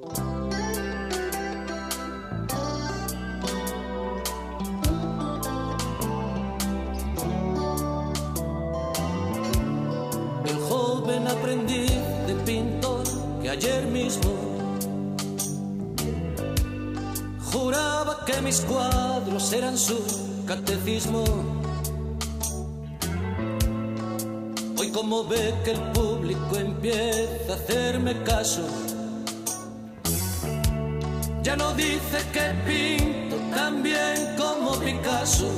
El joven aprendiz de pintor que ayer mismo juraba que mis cuadros eran su catecismo. Hoy, como ve que el público empieza a hacerme caso, ya no dice que pinto tan bien como Picasso.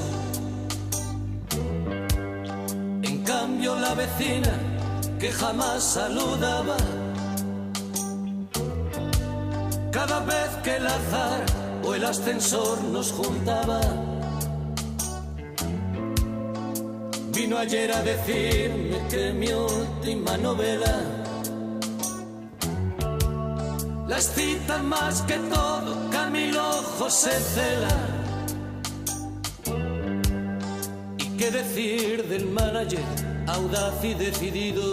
En cambio, la vecina que jamás saludaba, cada vez que el azar o el ascensor nos juntaba, vino ayer a decirme que mi última novela la excita más que todo Camilo José Cela. ¿Y qué decir del manager audaz y decidido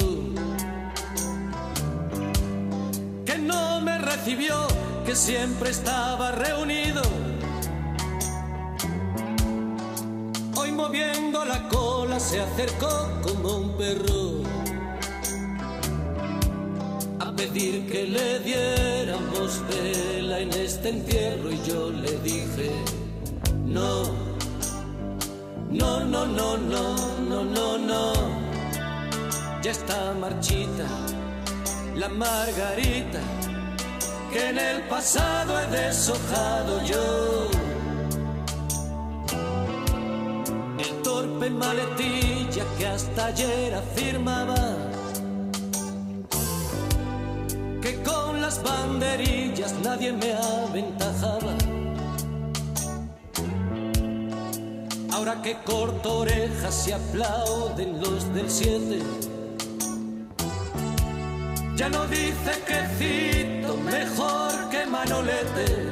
que no me recibió, que siempre estaba reunido? Hoy, moviendo la cola, se acercó como un perro a pedir que le diéramos vela en este entierro, y yo le dije no, no, no, no, no, no, no, no. Ya está marchita la margarita que en el pasado he deshojado yo. El torpe maletilla que hasta ayer afirmaba que con las banderillas nadie me aventajaba, ahora que corto orejas y aplauden los del 7, ya no dice que cito mejor que Manolete.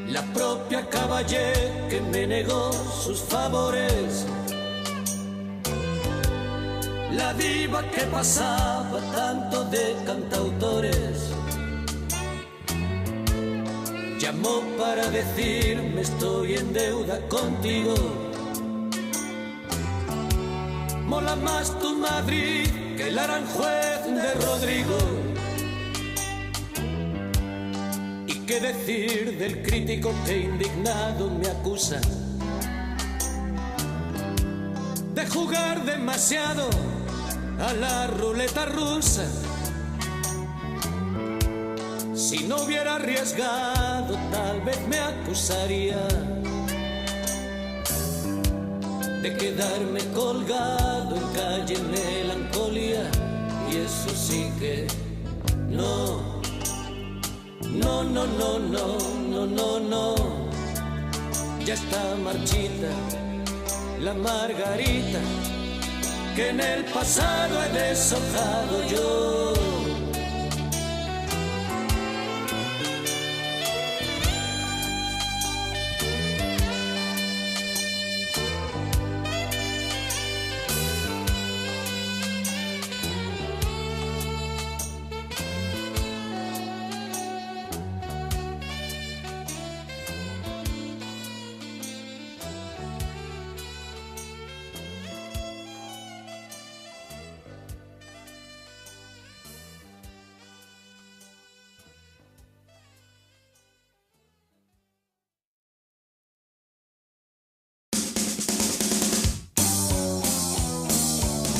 La propia Caballé, que me negó sus favores, la diva que pasaba tanto de cantautores, llamó para decirme estoy en deuda contigo. Mola más tu Madrid que el Aranjuez de Rodrigo. ¿Y qué decir del crítico que indignado me acusa de jugar demasiado a la ruleta rusa? Si no hubiera arriesgado, tal vez me acusaría de quedarme colgado en calle Melancolía. Y eso sí que no, no, no, no, no, no, no, no. Ya está marchita la margarita que en el pasado he deshojado yo.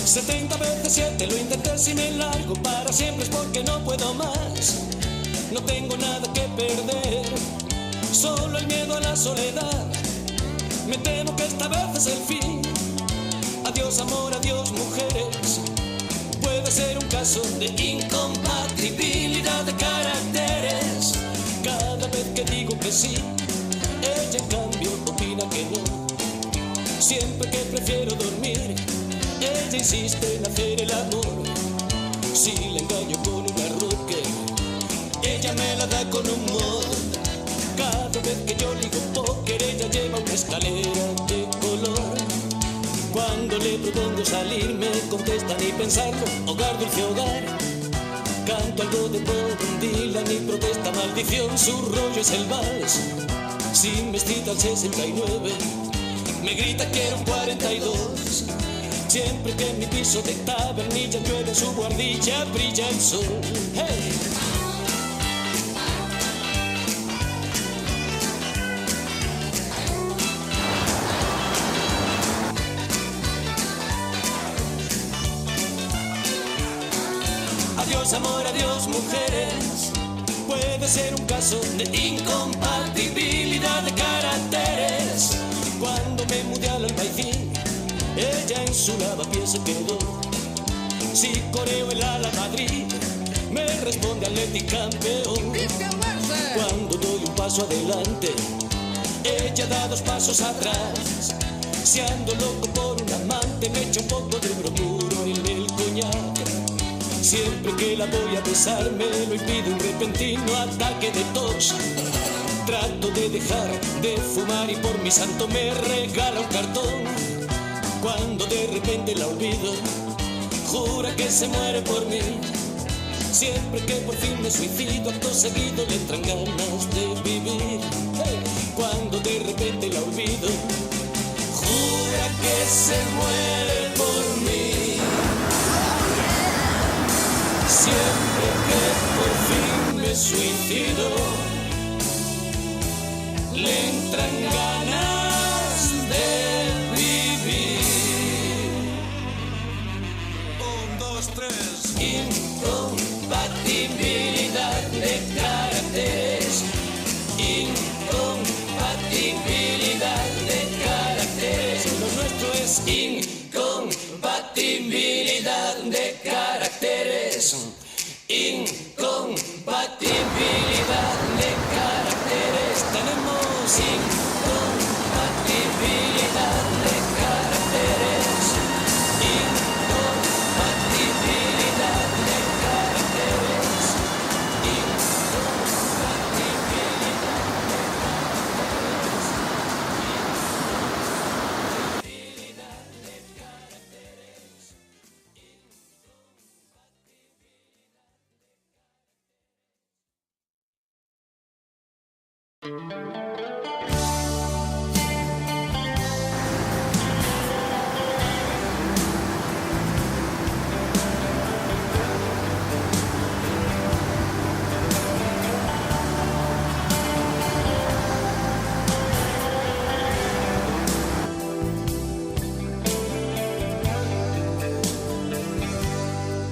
Setenta veces 7 lo intenté, si me largo para siempre es porque no puedo más. No tengo nada que perder, solo el miedo a la soledad. Me temo que esta vez es el fin. Adiós amor, adiós mujeres. Puede ser un caso de incompatibilidad de caracteres. Cada vez que digo que sí, ella en cambio opina que no. Siempre que prefiero dormir, ella insiste en hacer el amor. Si le engaño con una rocker, ella me la da con un mod. Cada vez que yo ligo póker, ella lleva una escalera de color. Cuando le propongo salir, me contesta ni pensarlo, hogar, dulce hogar. canto algo de Bob Dylan y protesta maldición, su rollo es el vals. Sin vestida al 69, me grita quiero un 42. Siempre que en mi piso de tabernilla llueve su guardilla, brilla el sol. ¡Hey! Adiós amor, adiós mujeres. Puede ser un caso de incompatibilidad de caracteres. Cuando me mudé al Albaicín, ella en su lavapiés se quedó. Si coreo el ala Madrid, me responde Atleti campeón. Cuando doy un paso adelante, ella da 2 pasos atrás. Si ando loco por un amante, me echa un poco de bromuro en el coñac. Siempre que la voy a besar me lo impide un repentino ataque de tos. Trato de dejar de fumar y por mi santo me regala un cartón. Cuando de repente la olvido, jura que se muere por mí. Siempre que por fin me suicido, acto seguido le entran ganas de vivir. Cuando de repente la olvido, jura que se muere por mí. Siempre que por fin me suicido, le entran ganas de vivir. 1, 2, 3. Incompatibilidad de caracteres. Incompatibilidad de caracteres. Lo nuestro es incompatibilidad de caracteres. Incompatibilidad de caracteres. Tenemos incompatibilidad de caracteres. Incompatibilidad de caracteres.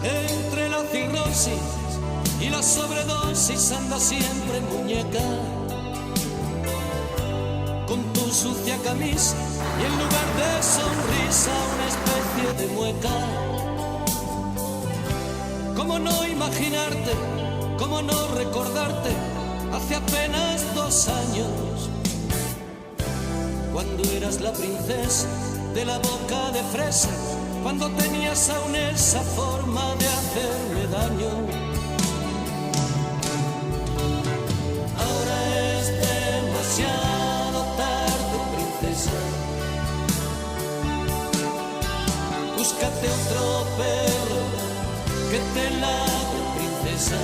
Entre la cirrosis y la sobredosis anda siempre muñeca, con tu sucia camisa y en lugar de sonrisa una especie de mueca. ¿Cómo no imaginarte, cómo no recordarte hace apenas 2 años, cuando eras la princesa de la boca de fresa, cuando tenías aún esa forma de hacerme daño? Ahora es demasiado tarde, princesa. Búscate otro perro que te ladre, princesa.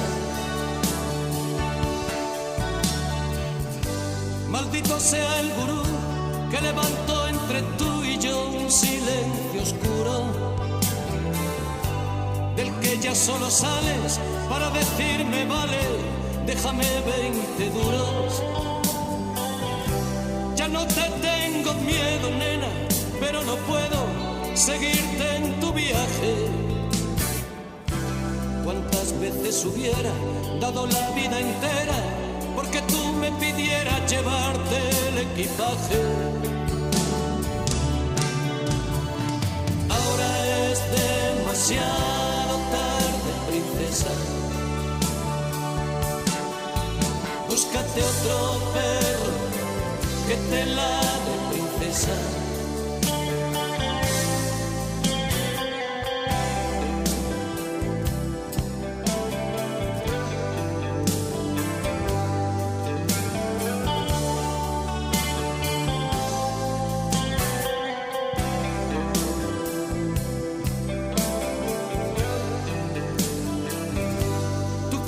Maldito sea el gurú que levantó entre tú y yo un silencio oscuro, del que ya solo sales para decirme vale, déjame 20 duros. Ya no te tengo miedo, nena, pero no puedo seguirte en tu viaje. ¿Cuántas veces hubiera dado la vida entera porque tú me pidieras llevarte el equipaje? Ahora es demasiado tarde, princesa. Búscate otro perro que te ladre, princesa.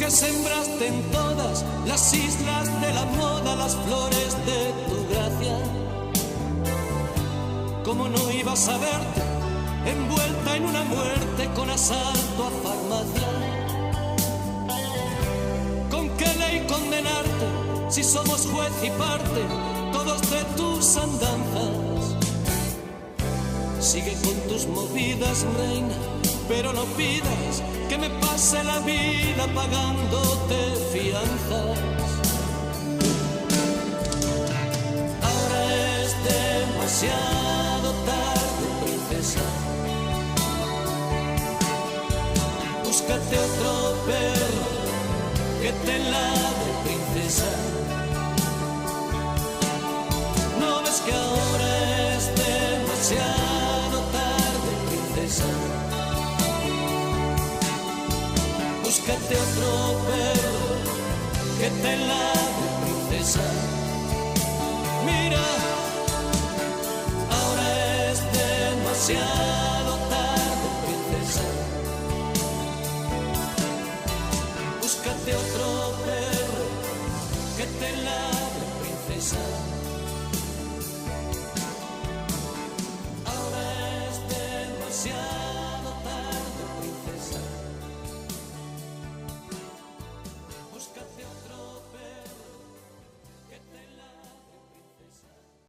porque sembraste en todas las islas de la moda las flores de tu gracia. ¿Cómo no ibas a verte envuelta en una muerte con asalto a farmacia? ¿Con qué ley condenarte si somos juez y parte todos de tus andanzas? Sigue con tus movidas, reina, pero no pidas que me pase la vida pagándote fianzas. Ahora es demasiado tarde, princesa. Búscate otro perro que te ladre, princesa. ¿No ves que ahora es demasiado tarde, princesa? Búscate otro perro que te ladre, princesa. Mira, ahora es demasiado tarde, princesa. Búscate otro perro que te ladre, princesa.